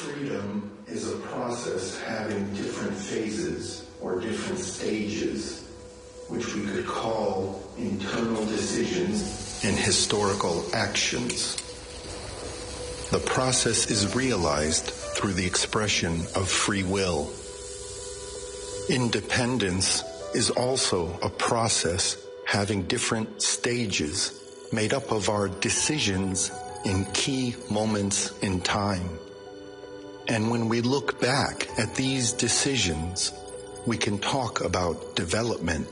Freedom is a process having different phases or different stages, which we could call internal decisions and historical actions. The process is realized through the expression of free will. Independence is also a process having different stages made up of our decisions in key moments in time. And when we look back at these decisions, we can talk about development,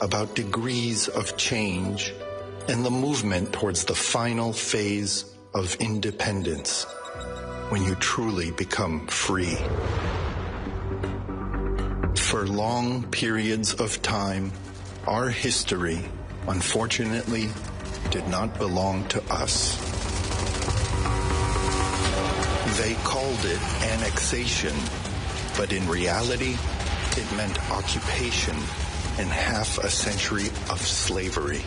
about degrees of change, and the movement towards the final phase of independence, when you truly become free. For long periods of time, our history, unfortunately, did not belong to us. They called it annexation, but in reality, it meant occupation and half a century of slavery.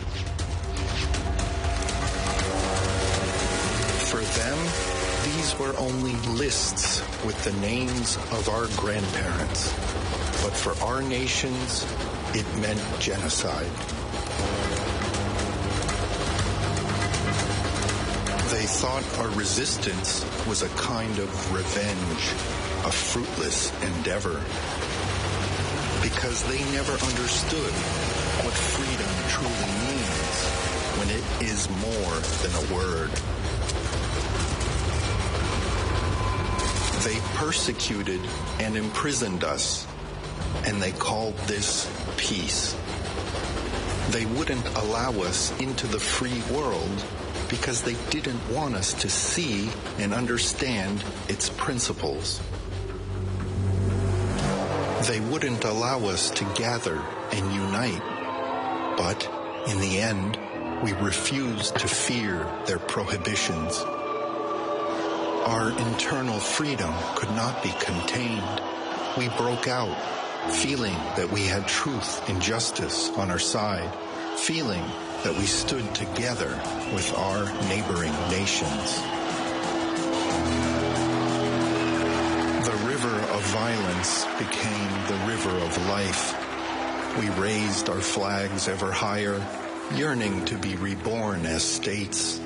For them, these were only lists with the names of our grandparents, but for our nations, it meant genocide. They thought our resistance was a kind of revenge, a fruitless endeavor, because they never understood what freedom truly means when it is more than a word. They persecuted and imprisoned us, and they called this peace. They wouldn't allow us into the free world because they didn't want us to see and understand its principles. They wouldn't allow us to gather and unite, but in the end, we refused to fear their prohibitions. Our internal freedom could not be contained. We broke out, feeling that we had truth and justice on our side, feeling that we stood together with our neighboring nations. The river of violence became the river of life. We raised our flags ever higher, yearning to be reborn as states,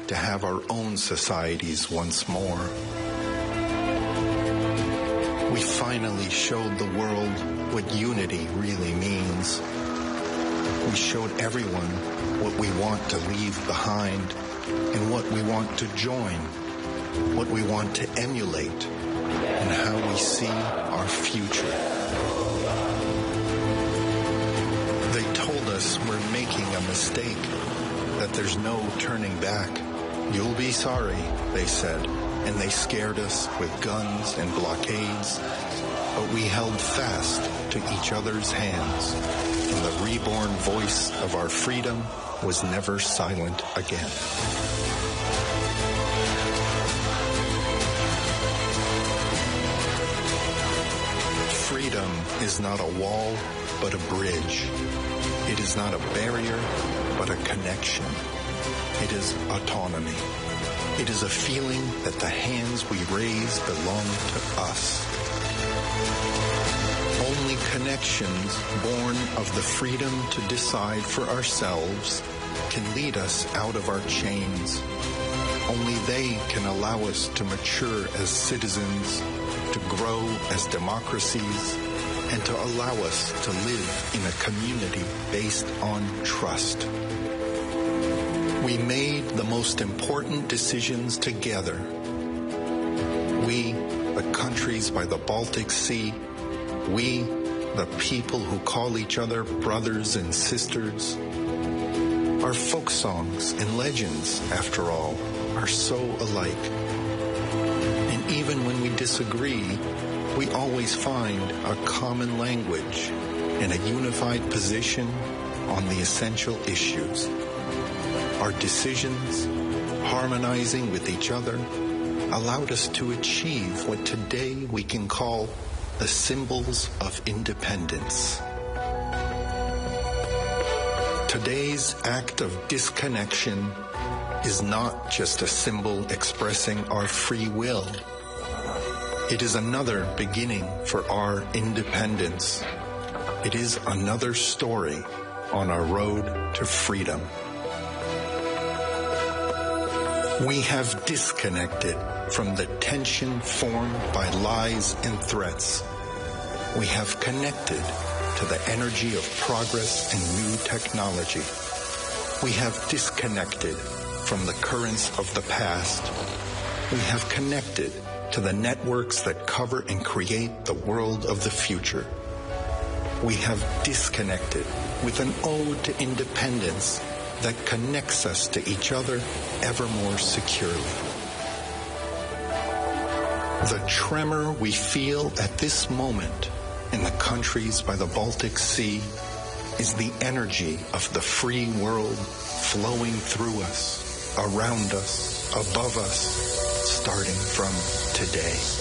to have our own societies once more. We finally showed the world what unity really means. We showed everyone what we want to leave behind and what we want to join, what we want to emulate, and how we see our future. They told us we're making a mistake, that there's no turning back. You'll be sorry, they said, and they scared us with guns and blockades, but we held fast to each other's hands, and the reborn voice of our freedom was never silent again. Freedom is not a wall, but a bridge. It is not a barrier, but a connection. It is autonomy. It is a feeling that the hands we raise belong to us. Only connections born of the freedom to decide for ourselves can lead us out of our chains. Only they can allow us to mature as citizens, to grow as democracies, and to allow us to live in a community based on trust. We made the most important decisions together. We, the countries by the Baltic Sea, we, the people who call each other brothers and sisters. Our folk songs and legends, after all, are so alike. And even when we disagree, we always find a common language and a unified position on the essential issues. Our decisions, harmonizing with each other, allowed us to achieve what today we can call the symbols of independence. Today's act of disconnection is not just a symbol expressing our free will. It is another beginning for our independence. It is another story on our road to freedom. We have disconnected from the tension formed by lies and threats. We have connected to the energy of progress and new technology. We have disconnected from the currents of the past. We have connected to the networks that cover and create the world of the future. We have disconnected with an ode to independence that connects us to each other ever more securely. The tremor we feel at this moment in the countries by the Baltic Sea is the energy of the free world flowing through us, around us, above us, starting from today.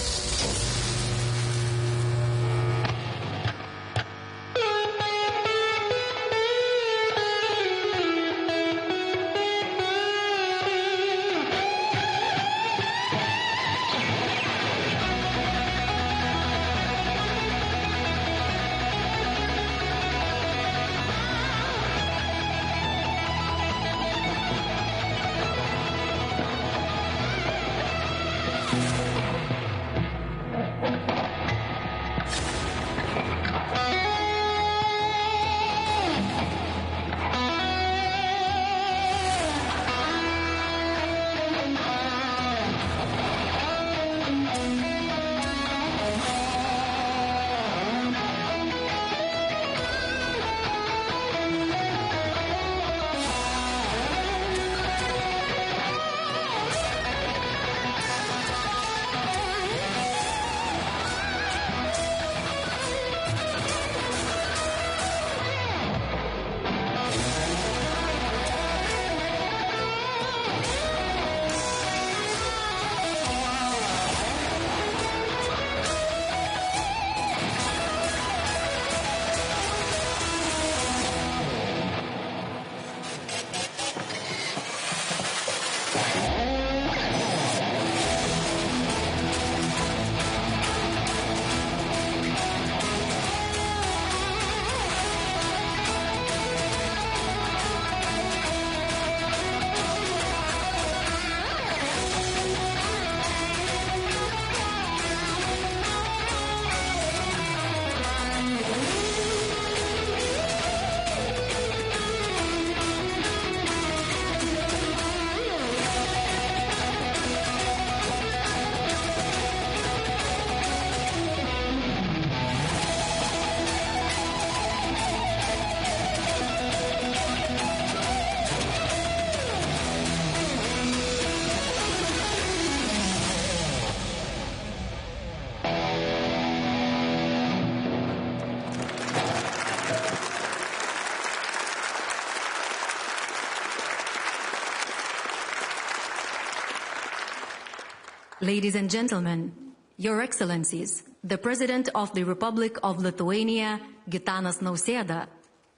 Ladies and gentlemen, Your Excellencies, the President of the Republic of Lithuania, Gitanas Nausėda,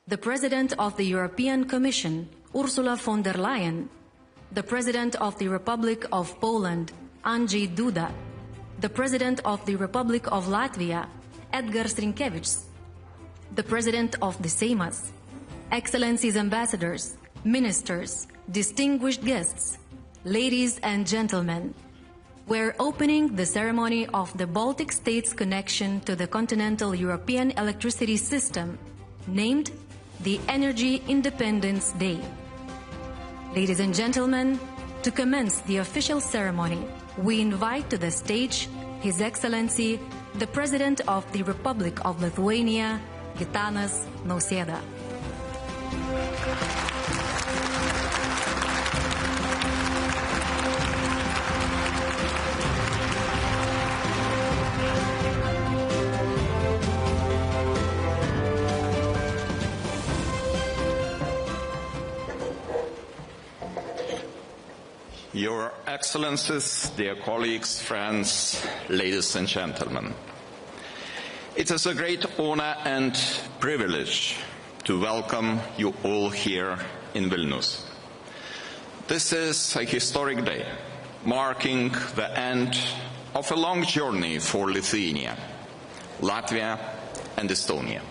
the President of the European Commission, Ursula von der Leyen, the President of the Republic of Poland, Andrzej Duda, the President of the Republic of Latvia, Edgars Rinkevičius, the President of the Seimas, Excellencies Ambassadors, Ministers, distinguished guests, ladies and gentlemen, we're opening the ceremony of the Baltic States' connection to the continental European electricity system, named the Energy Independence Day. Ladies and gentlemen, to commence the official ceremony, we invite to the stage His Excellency, the President of the Republic of Lithuania, Gitanas Nausėda. Your Excellencies, dear colleagues, friends, ladies and gentlemen. It is a great honor and privilege to welcome you all here in Vilnius. This is a historic day, marking the end of a long journey for Lithuania, Latvia, and Estonia.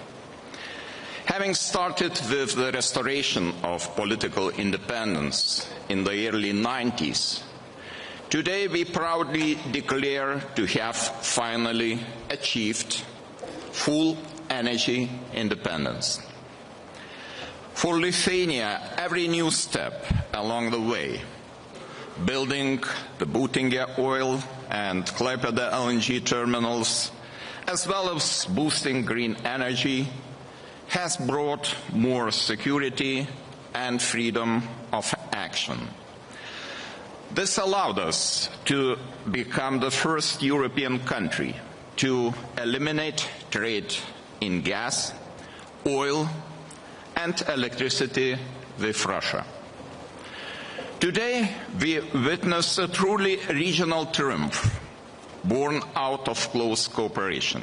Having started with the restoration of political independence in the early 90s, today we proudly declare to have finally achieved full energy independence. For Lithuania, every new step along the way, building the Būtingė oil and Klaipėda LNG terminals, as well as boosting green energy, has brought more security and freedom of action. This allowed us to become the first European country to eliminate trade in gas, oil, and electricity with Russia. Today, we witness a truly regional triumph born out of close cooperation.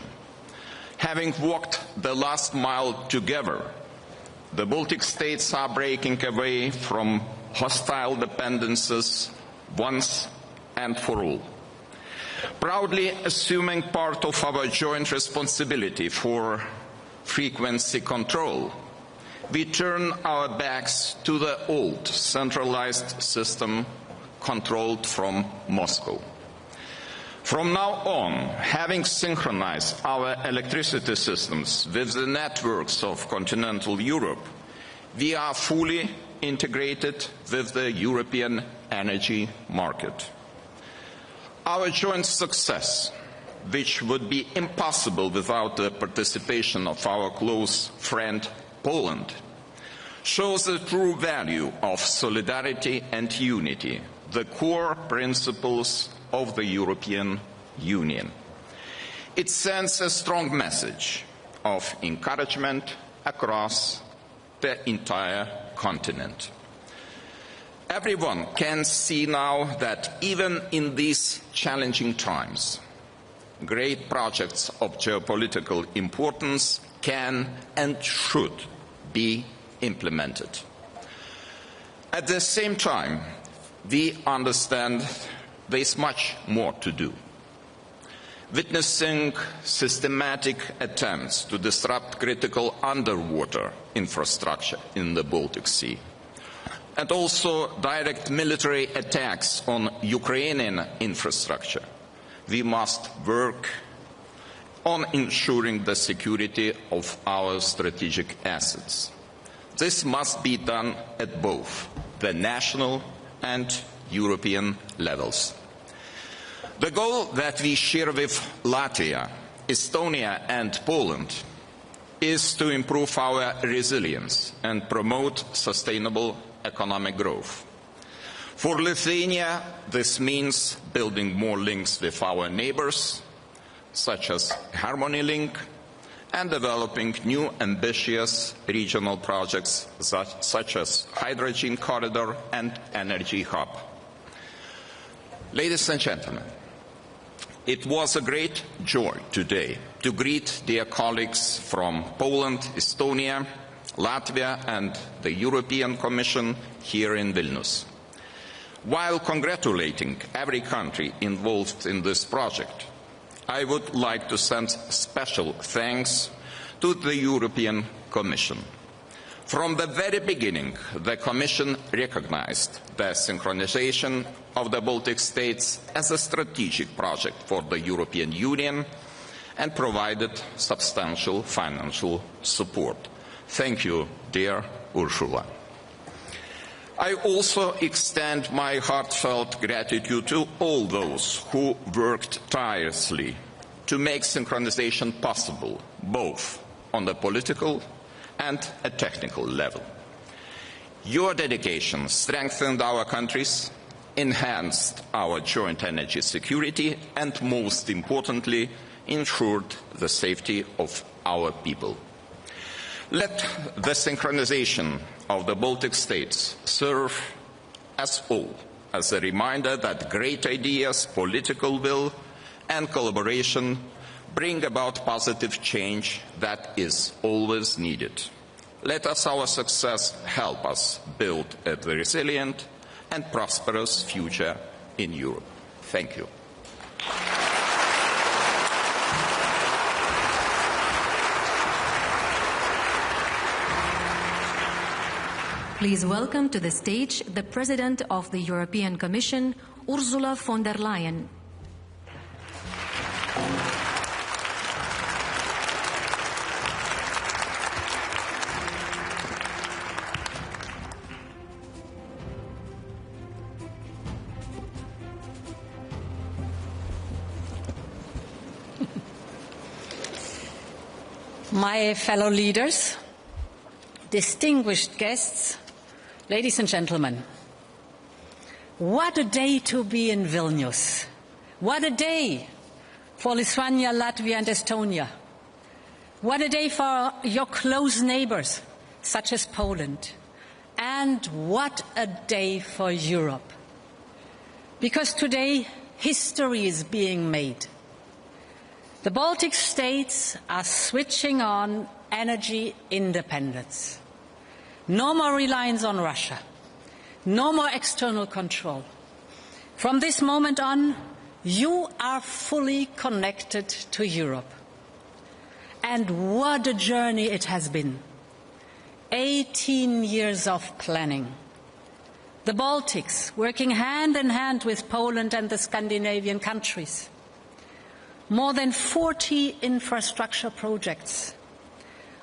Having walked the last mile together, the Baltic states are breaking away from hostile dependencies once and for all. Proudly assuming part of our joint responsibility for frequency control, we turn our backs to the old centralized system controlled from Moscow. From now on, having synchronized our electricity systems with the networks of continental Europe, we are fully integrated with the European energy market. Our joint success, which would be impossible without the participation of our close friend Poland, shows the true value of solidarity and unity, the core principles of the European Union. It sends a strong message of encouragement across the entire continent. Everyone can see now that even in these challenging times, great projects of geopolitical importance can and should be implemented. At the same time, we understand there is much more to do. Witnessing systematic attempts to disrupt critical underwater infrastructure in the Baltic Sea, and also direct military attacks on Ukrainian infrastructure, we must work on ensuring the security of our strategic assets. This must be done at both the national and European levels. The goal that we share with Latvia, Estonia and Poland is to improve our resilience and promote sustainable economic growth. For Lithuania, this means building more links with our neighbors, such as Harmony Link, and developing new ambitious regional projects such as Hydrogen Corridor and Energy Hub. Ladies and gentlemen, it was a great joy today to greet dear colleagues from Poland, Estonia, Latvia and the European Commission here in Vilnius. While congratulating every country involved in this project, I would like to send special thanks to the European Commission. From the very beginning, the Commission recognized the synchronization of the Baltic states as a strategic project for the European Union and provided substantial financial support. Thank you, dear Ursula. I also extend my heartfelt gratitude to all those who worked tirelessly to make synchronization possible, both on the political and a technical level. Your dedication strengthened our countries, enhanced our joint energy security, and most importantly, ensured the safety of our people. Let the synchronization of the Baltic states serve us all as a reminder that great ideas, political will, and collaboration bring about positive change that is always needed. Let our success help us build a resilient and prosperous future in Europe. Thank you. Please welcome to the stage the President of the European Commission, Ursula von der Leyen. My fellow leaders, distinguished guests, ladies and gentlemen, what a day to be in Vilnius. What a day for Lithuania, Latvia and Estonia. What a day for your close neighbors, such as Poland. And what a day for Europe. Because today, history is being made. The Baltic states are switching on energy independence. No more reliance on Russia. No more external control. From this moment on, you are fully connected to Europe. And what a journey it has been. 18 years of planning. The Baltics working hand in hand with Poland and the Scandinavian countries. More than 40 infrastructure projects.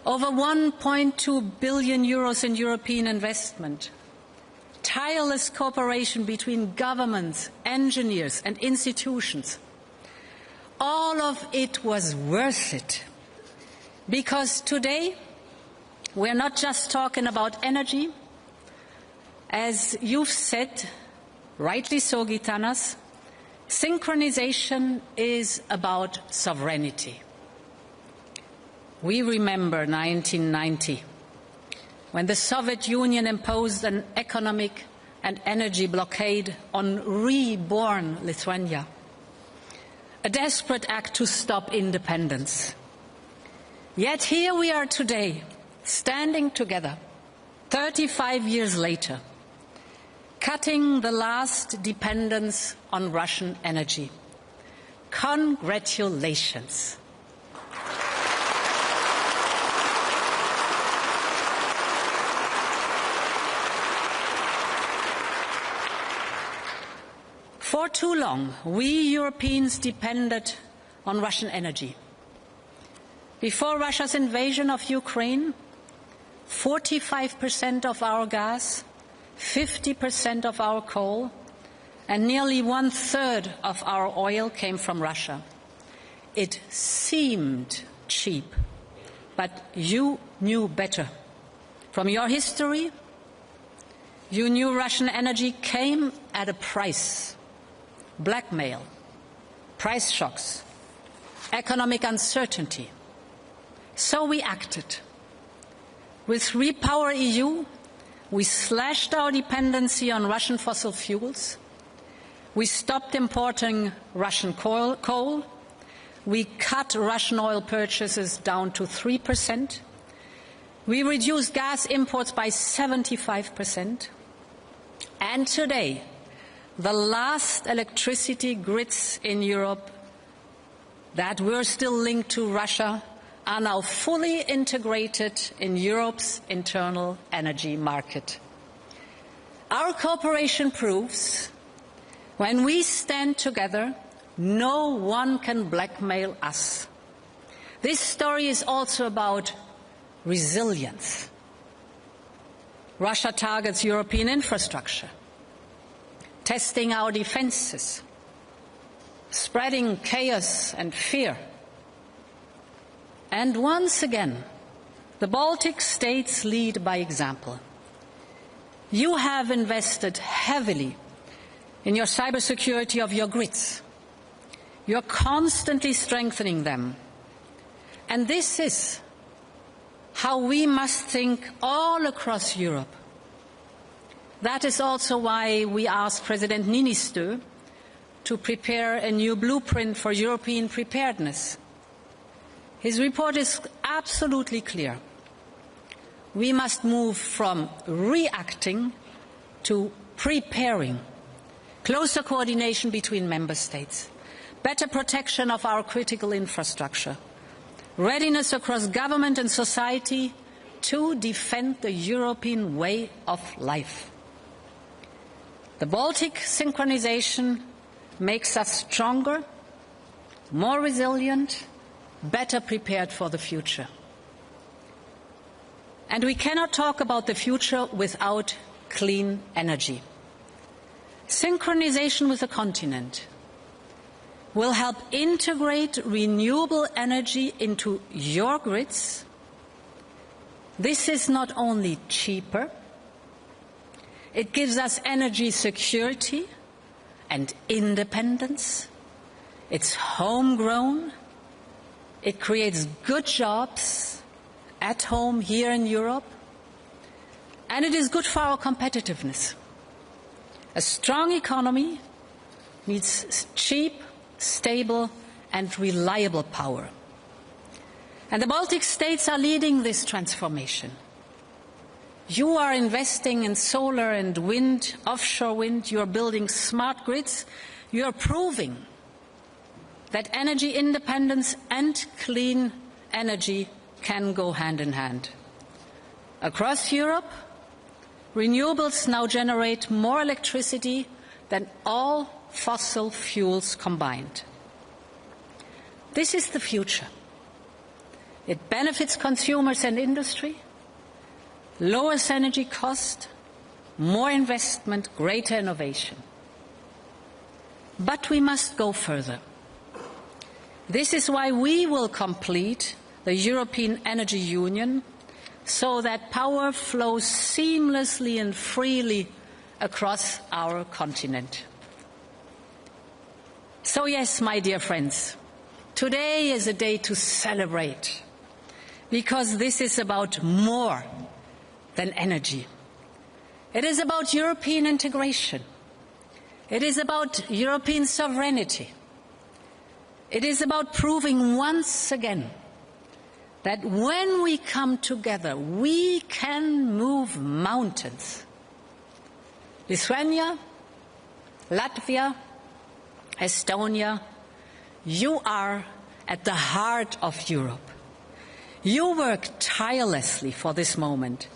Over 1.2 billion euros in European investment. Tireless cooperation between governments, engineers and institutions. All of it was worth it. Because today, we're not just talking about energy. As you've said, rightly so, Gitanas, synchronization is about sovereignty. We remember 1990, when the Soviet Union imposed an economic and energy blockade on reborn Lithuania, a desperate act to stop independence. Yet here we are today, standing together, 35 years later, cutting the last dependence on Russian energy. Congratulations. For too long, we Europeans depended on Russian energy. Before Russia's invasion of Ukraine, 45% of our gas, 50% of our coal, and nearly 1/3 of our oil came from Russia. It seemed cheap, but you knew better. From your history, you knew Russian energy came at a price. Blackmail, price shocks, economic uncertainty. So we acted. With Repower EU, we slashed our dependency on Russian fossil fuels. We stopped importing Russian coal. We cut Russian oil purchases down to 3%. We reduced gas imports by 75%. And today, the last electricity grids in Europe that were still linked to Russia are now fully integrated in Europe's internal energy market. Our cooperation proves when we stand together, no one can blackmail us. This story is also about resilience. Russia targets European infrastructure, testing our defenses, spreading chaos and fear. And once again, the Baltic states lead by example. You have invested heavily in your cybersecurity of your grids. You're constantly strengthening them. And this is how we must think all across Europe. That is also why we asked President Niinistö to prepare a new blueprint for European preparedness. His report is absolutely clear. We must move from reacting to preparing. Closer coordination between member states. Better protection of our critical infrastructure. Readiness across government and society to defend the European way of life. The Baltic synchronization makes us stronger, more resilient, better prepared for the future. And we cannot talk about the future without clean energy. Synchronization with the continent will help integrate renewable energy into your grids. This is not only cheaper, it gives us energy security and independence. It's homegrown. It creates good jobs at home here in Europe. And it is good for our competitiveness. A strong economy needs cheap, stable and reliable power. And the Baltic states are leading this transformation. You are investing in solar and wind, offshore wind, you are building smart grids, you are proving that energy independence and clean energy can go hand in hand. Across Europe, renewables now generate more electricity than all fossil fuels combined. This is the future. It benefits consumers and industry, lowers energy cost, more investment, greater innovation. But we must go further. This is why we will complete the European Energy Union so that power flows seamlessly and freely across our continent. So yes, my dear friends, today is a day to celebrate, because this is about more than energy. It is about European integration. It is about European sovereignty. It is about proving once again that when we come together, we can move mountains. Lithuania, Latvia, Estonia, you are at the heart of Europe. You work tirelessly for this moment.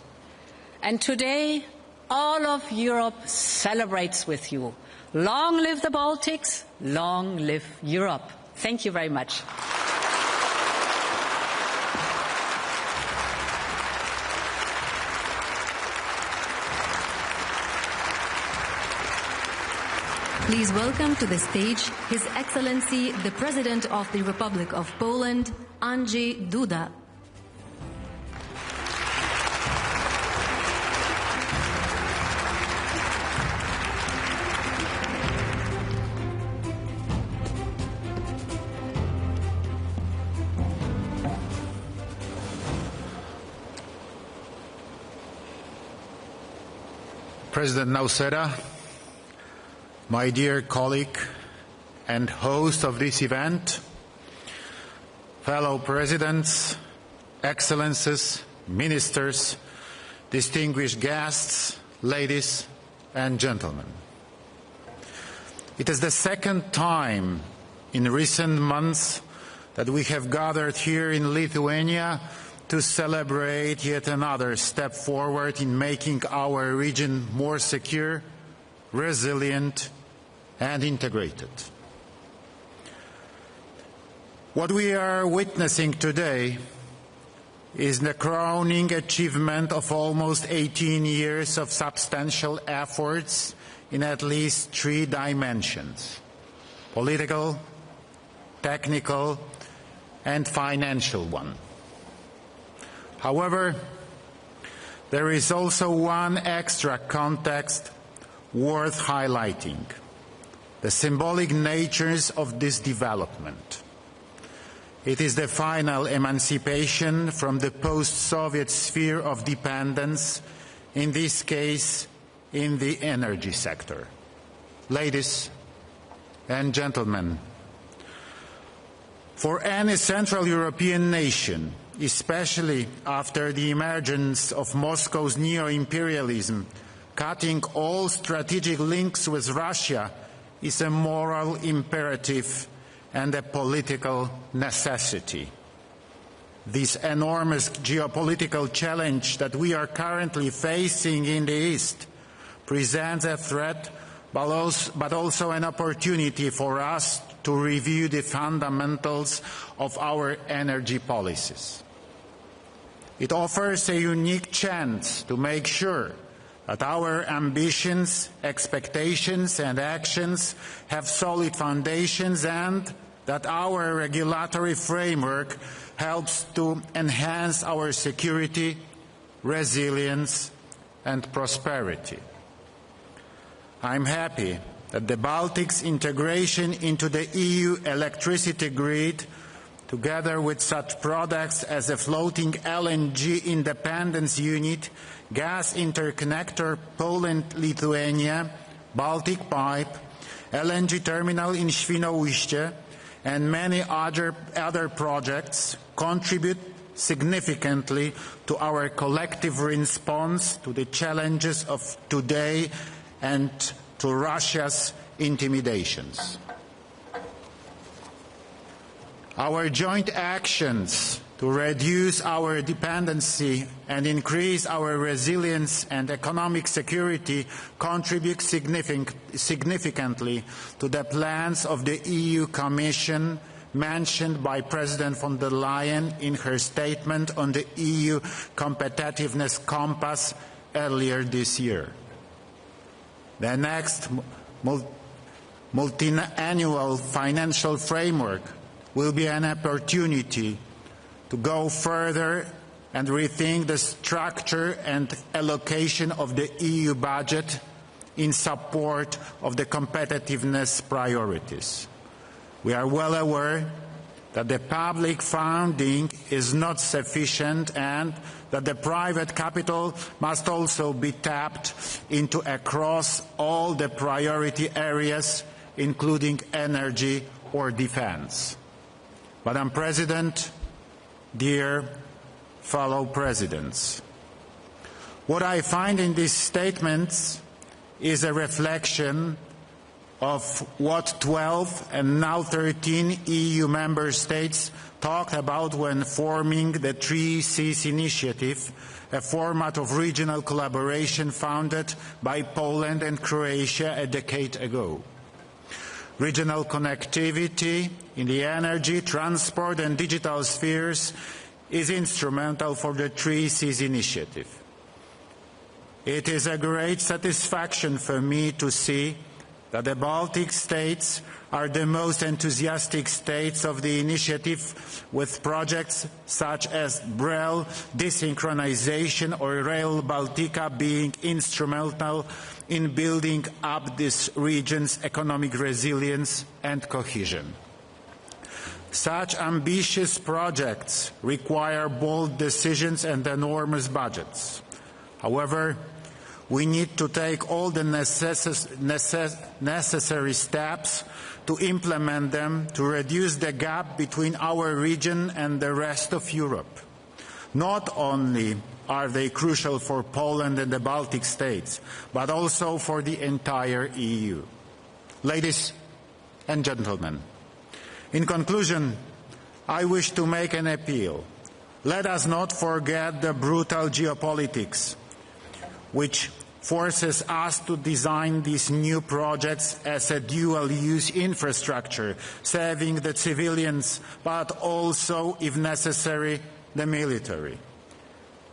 And today, all of Europe celebrates with you. Long live the Baltics, long live Europe. Thank you very much. Please welcome to the stage His Excellency, the President of the Republic of Poland, Andrzej Duda. President Nausėda, my dear colleague and host of this event, fellow presidents, excellencies, ministers, distinguished guests, ladies and gentlemen. It is the second time in recent months that we have gathered here in Lithuania to celebrate yet another step forward in making our region more secure, resilient and integrated. What we are witnessing today is the crowning achievement of almost 18 years of substantial efforts in at least 3 dimensions: political, technical and financial one. However, there is also one extra context worth highlighting: the symbolic natures of this development. It is the final emancipation from the post-Soviet sphere of dependence, in this case, in the energy sector. Ladies and gentlemen, for any Central European nation, especially after the emergence of Moscow's neo-imperialism, cutting all strategic links with Russia is a moral imperative and a political necessity. this enormous geopolitical challenge that we are currently facing in the East presents a threat, but also an opportunity for us to review the fundamentals of our energy policies. It offers a unique chance to make sure that our ambitions, expectations and actions have solid foundations and that our regulatory framework helps to enhance our security, resilience and prosperity. I'm happy that the Baltic's integration into the EU electricity grid, together with such products as a floating LNG independence unit, gas interconnector Poland-Lithuania, Baltic pipe, LNG terminal in Świnoujście, and many other projects contribute significantly to our collective response to the challenges of today and to Russia's intimidations. Our joint actions to reduce our dependency and increase our resilience and economic security contribute significantly to the plans of the EU Commission mentioned by President von der Leyen in her statement on the EU Competitiveness Compass earlier this year. The next multi-annual financial framework will be an opportunity to go further and rethink the structure and allocation of the EU budget in support of the competitiveness priorities. We are well aware that the public funding is not sufficient and that the private capital must also be tapped into across all the priority areas, including energy or defense. Madam President, dear fellow presidents, what I find in these statements is a reflection of what 12 and now 13 EU member states talked about when forming the 3 Seas Initiative, a format of regional collaboration founded by Poland and Croatia a decade ago. Regional connectivity in the energy, transport and digital spheres is instrumental for the 3 Seas Initiative. It is a great satisfaction for me to see that the Baltic states are the most enthusiastic states of the initiative, with projects such as Brel desynchronization or Rail Baltica being instrumental in building up this region's economic resilience and cohesion. Such ambitious projects require bold decisions and enormous budgets. However, we need to take all the necessary steps to implement them to reduce the gap between our region and the rest of Europe. Not only are they crucial for Poland and the Baltic states, but also for the entire EU. Ladies and gentlemen, in conclusion, I wish to make an appeal. Let us not forget the brutal geopolitics, which forces us to design these new projects as a dual-use infrastructure, serving the civilians, but also, if necessary, the military.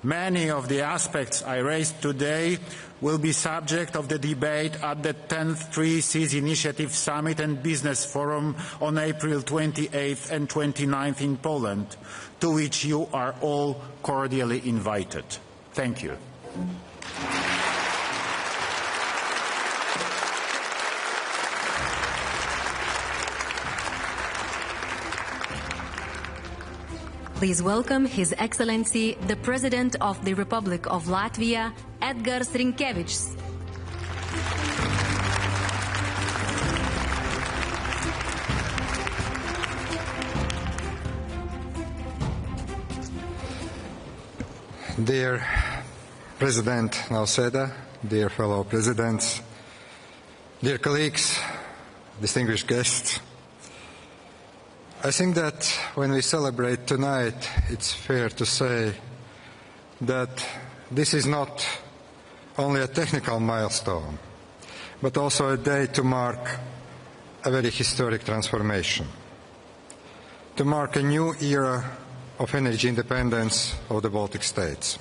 Many of the aspects I raised today will be subject of the debate at the 10th 3 Seas Initiative Summit and Business Forum on April 28th and 29th in Poland, to which you are all cordially invited. Thank you. Please welcome His Excellency, the President of the Republic of Latvia, Edgars Rinkevičs. Dear President Nausėda, dear fellow presidents, dear colleagues, distinguished guests, I think that when we celebrate tonight, it's fair to say that this is not only a technical milestone, but also a day to mark a very historic transformation, to mark a new era of energy independence of the Baltic states.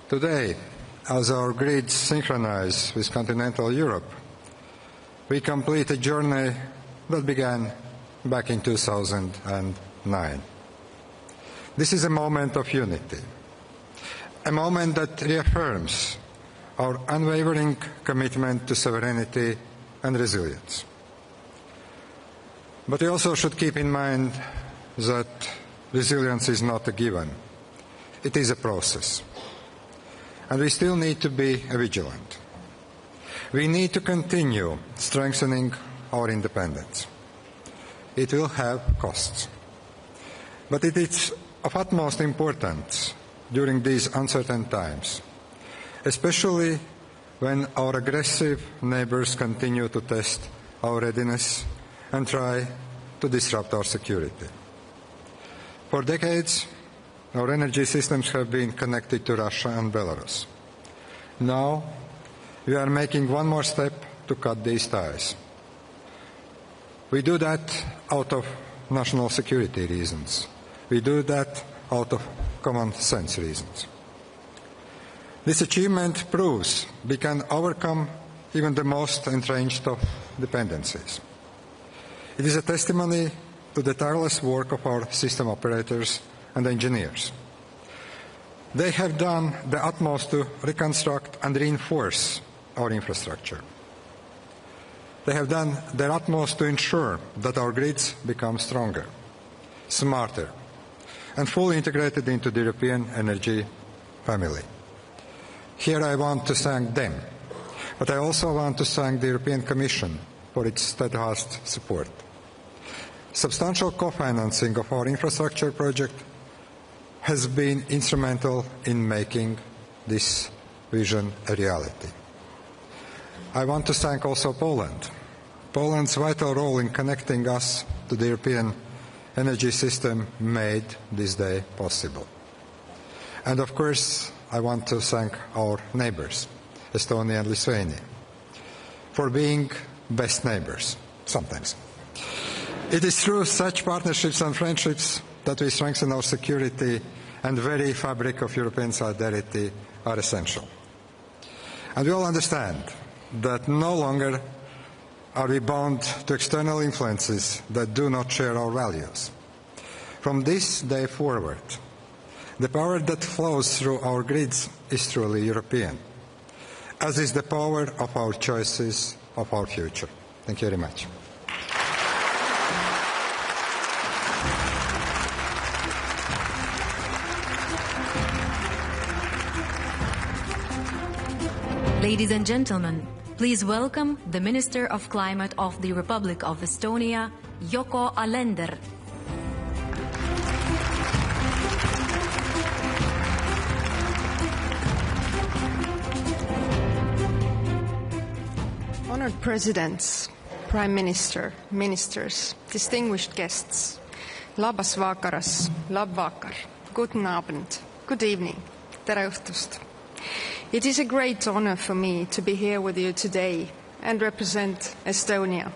Today, as our grids synchronize with continental Europe, we complete a journey that began back in 2009. This is a moment of unity, a moment that reaffirms our unwavering commitment to sovereignty and resilience. But we also should keep in mind that resilience is not a given. It is a process. And we still need to be vigilant. We need to continue strengthening our independence. It will have costs. But it is of utmost importance during these uncertain times, especially when our aggressive neighbors continue to test our readiness and try to disrupt our security. For decades, our energy systems have been connected to Russia and Belarus. Now, we are making one more step to cut these ties. We do that out of national security reasons. We do that out of common sense reasons. This achievement proves we can overcome even the most entrenched of dependencies. It is a testimony to the tireless work of our system operators and engineers. They have done the utmost to reconstruct and reinforce our infrastructure. They have done their utmost to ensure that our grids become stronger, smarter, and fully integrated into the European energy family. Here I want to thank them, but I also want to thank the European Commission for its steadfast support. Substantial co-financing of our infrastructure project has been instrumental in making this vision a reality. I want to thank also Poland. Poland's vital role in connecting us to the European energy system made this day possible. And of course, I want to thank our neighbors, Estonia and Lithuania, for being best neighbors, sometimes. It is through such partnerships and friendships that we strengthen our security, and the very fabric of European solidarity are essential. And we all understand that no longer are we bound to external influences that do not share our values. From this day forward, the power that flows through our grids is truly European, as is the power of our choices of our future. Thank you very much. Ladies and gentlemen, please welcome the Minister of Climate of the Republic of Estonia, Yoko Alender. Honored Presidents, Prime Minister, Ministers, distinguished guests, labas vakaras, lab vakar, guten Abend, good evening, tere õhtust. It is a great honor for me to be here with you today and represent Estonia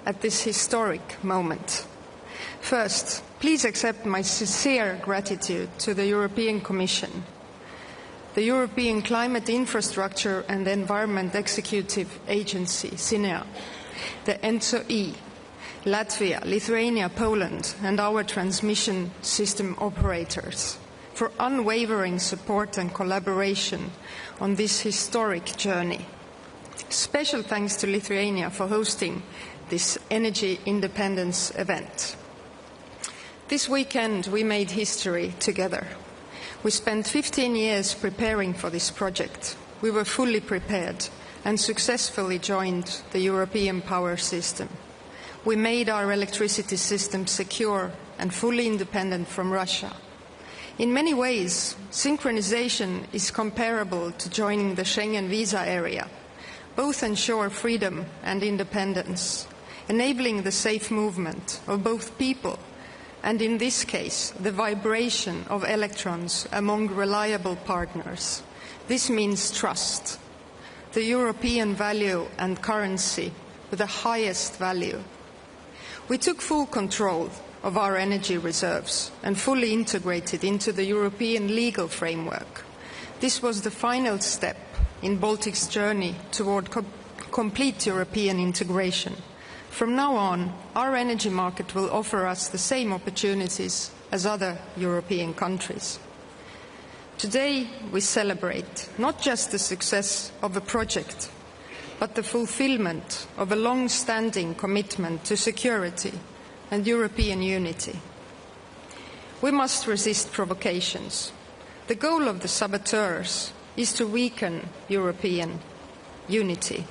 at this historic moment. First, please accept my sincere gratitude to the European Commission, the European Climate Infrastructure and Environment Executive Agency, CINEA, the ENTSO-E, Latvia, Lithuania, Poland, and our transmission system operators for unwavering support and collaboration on this historic journey. Special thanks to Lithuania for hosting this energy independence event. This weekend we made history together. We spent 15 years preparing for this project. We were fully prepared and successfully joined the European power system. We made our electricity system secure and fully independent from Russia. In many ways, synchronization is comparable to joining the Schengen visa area. Both ensure freedom and independence. enabling the safe movement of both people and, in this case, the vibration of electrons among reliable partners. This means trust, the European value and currency with the highest value. We took full control of our energy reserves and fully integrated into the European legal framework. This was the final step in Baltic's journey toward complete European integration. From now on, our energy market will offer us the same opportunities as other European countries. Today, we celebrate not just the success of a project, but the fulfillment of a long-standing commitment to security and European unity. We must resist provocations. The goal of the saboteurs is to weaken European unity.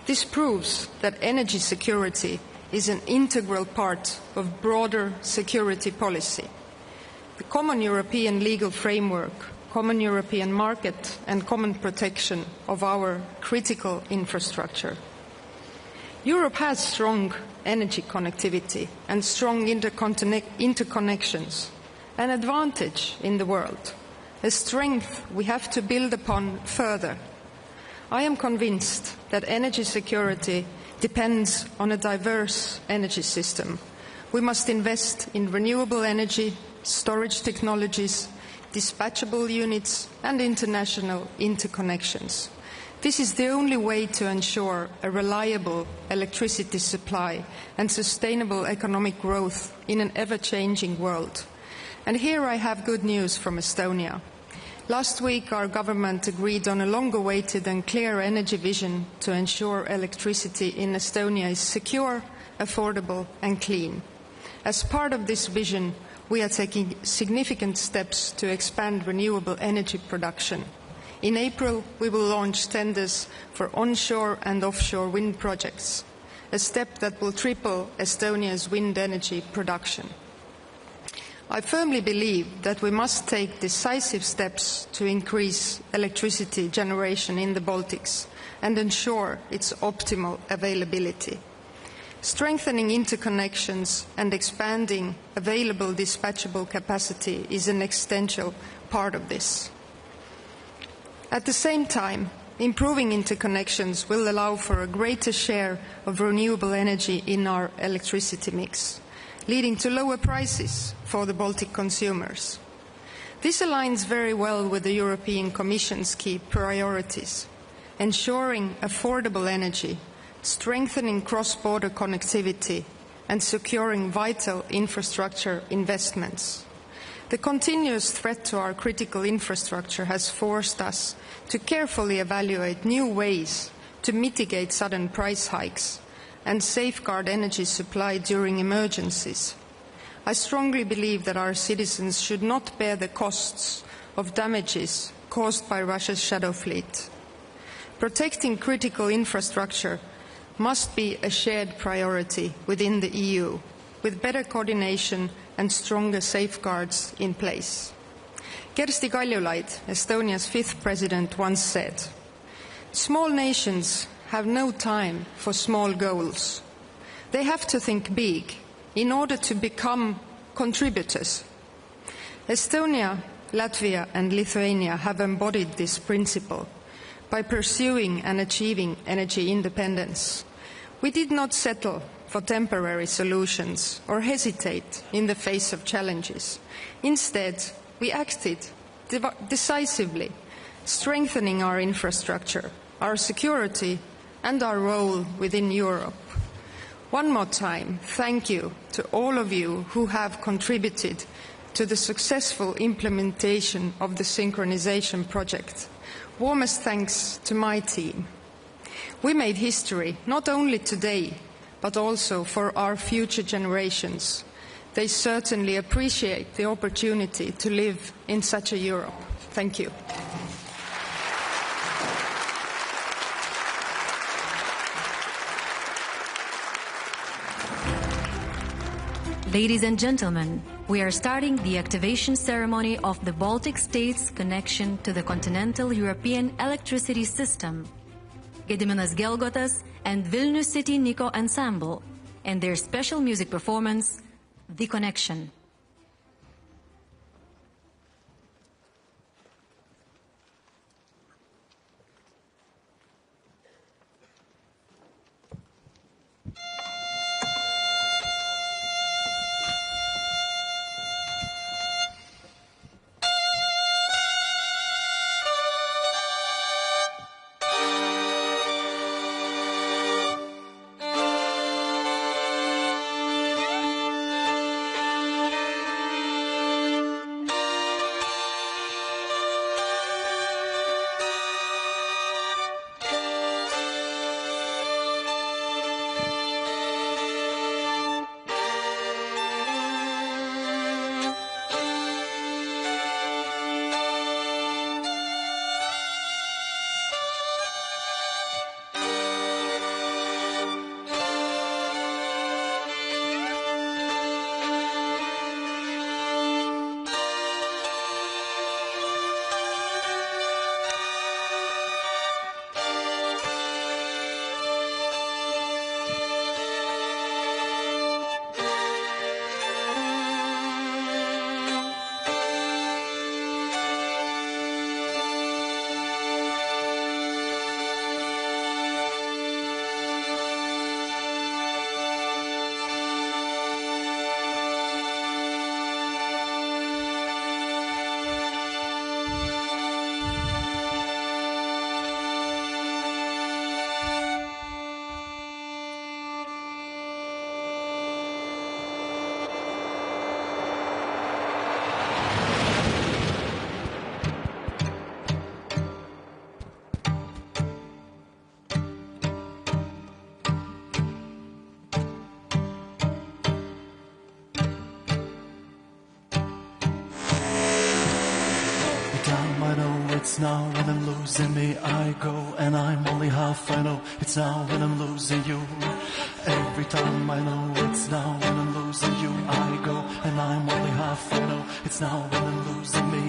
This proves that energy security is an integral part of broader security policy. The common European legal framework, common European market and common protection of our critical infrastructure. Europe has strong energy connectivity and strong interconnections, an advantage in the world, a strength we have to build upon further. I am convinced that energy security depends on a diverse energy system. We must invest in renewable energy, storage technologies, dispatchable units and international interconnections. This is the only way to ensure a reliable electricity supply and sustainable economic growth in an ever-changing world. And here I have good news from Estonia. Last week, our government agreed on a long-awaited and clear energy vision to ensure electricity in Estonia is secure, affordable and clean. As part of this vision, we are taking significant steps to expand renewable energy production. In April, we will launch tenders for onshore and offshore wind projects, a step that will triple Estonia's wind energy production. I firmly believe that we must take decisive steps to increase electricity generation in the Baltics and ensure its optimal availability. Strengthening interconnections and expanding available dispatchable capacity is an essential part of this. At the same time, improving interconnections will allow for a greater share of renewable energy in our electricity mix, leading to lower prices for the Baltic consumers. This aligns very well with the European Commission's key priorities: ensuring affordable energy, strengthening cross-border connectivity, and securing vital infrastructure investments. The continuous threat to our critical infrastructure has forced us to carefully evaluate new ways to mitigate sudden price hikes and safeguard energy supply during emergencies. I strongly believe that our citizens should not bear the costs of damages caused by Russia's shadow fleet. Protecting critical infrastructure must be a shared priority within the EU, with better coordination and stronger safeguards in place. Kersti Kaljulaid, Estonia's 5th president, once said, "Small nations have no time for small goals. They have to think big in order to become contributors." Estonia, Latvia and Lithuania have embodied this principle by pursuing and achieving energy independence. We did not settle for temporary solutions or hesitate in the face of challenges. Instead, we acted decisively, strengthening our infrastructure, our security and our role within Europe. One more time, thank you to all of you who have contributed to the successful implementation of the synchronization project. Warmest thanks to my team. We made history not only today, but also for our future generations. They certainly appreciate the opportunity to live in such a Europe. Thank you. Ladies and gentlemen, we are starting the activation ceremony of the Baltic states' connection to the continental European electricity system. Gediminas Gelgotas and Vilnius City Niko Ensemble and their special music performance, The Connection. It's now when I'm losing me, I go, and I'm only half. I know it's now when I'm losing you. Every time I know it's now when I'm losing you, I go, and I'm only half. I know it's now when I'm losing me.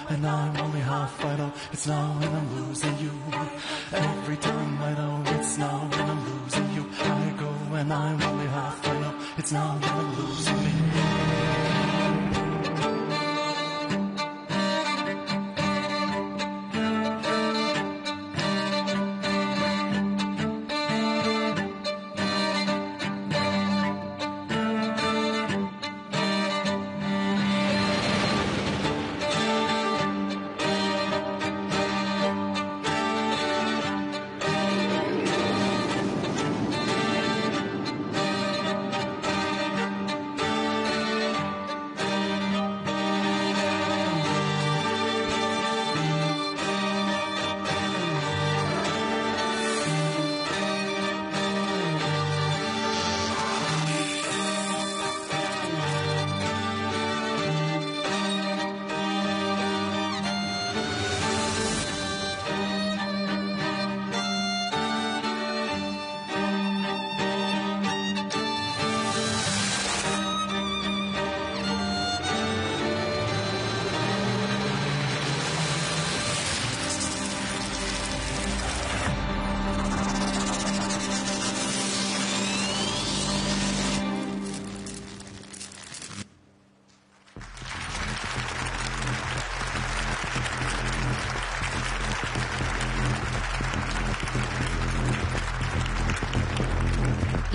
And I'm only half, I know it's now when I'm losing you. Every time I know it's now when I'm losing you, I go, and I'm only half, I know it's now when I'm losing me.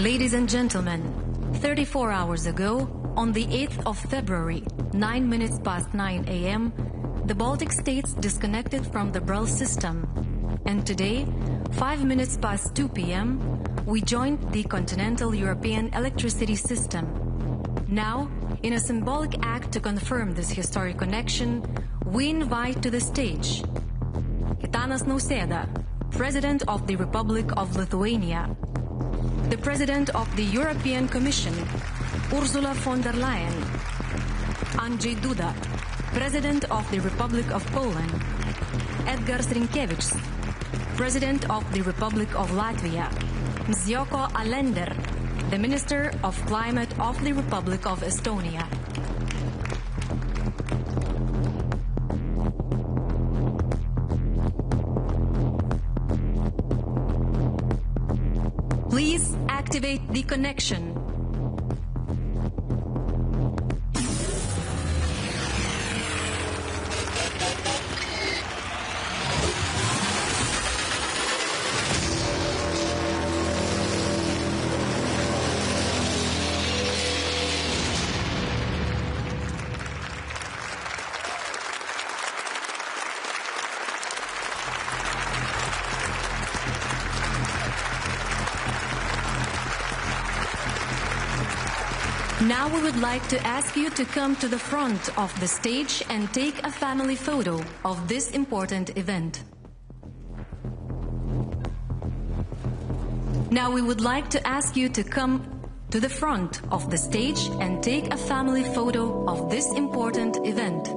Ladies and gentlemen, 34 hours ago, on the 8th of February, 9 minutes past 9 a.m., the Baltic states disconnected from the Brel system. And today, 5 minutes past 2 p.m., we joined the continental European electricity system. Now, in a symbolic act to confirm this historic connection, we invite to the stage Gitanas Nausėda, President of the Republic of Lithuania, the President of the European Commission, Ursula von der Leyen, Andrzej Duda, President of the Republic of Poland, Edgars Rinkevičius, President of the Republic of Latvia, Mzioko Alender, the Minister of Climate of the Republic of Estonia. Please activate the connection. Now we would like to ask you to come to the front of the stage and take a family photo of this important event. Now we would like to ask you to come to the front of the stage and take a family photo of this important event.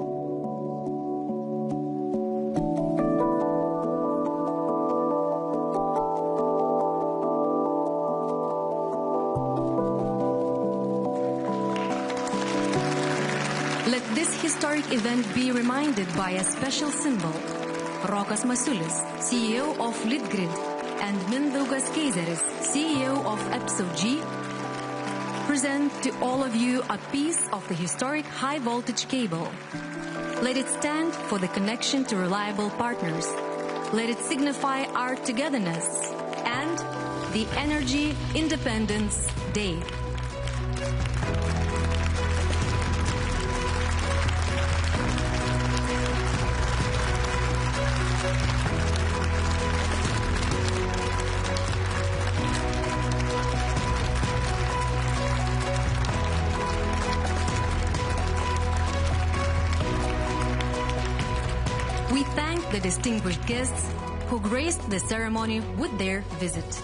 Let this historic event be reminded by a special symbol. Rokas Masiulis, CEO of Litgrid, and Mindaugas Keizeris, CEO of EPSO-G, present to all of you a piece of the historic high-voltage cable. Let it stand for the connection to reliable partners. Let it signify our togetherness and the Energy Independence Day. We thank the distinguished guests who graced the ceremony with their visit.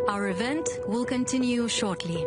Our event will continue shortly.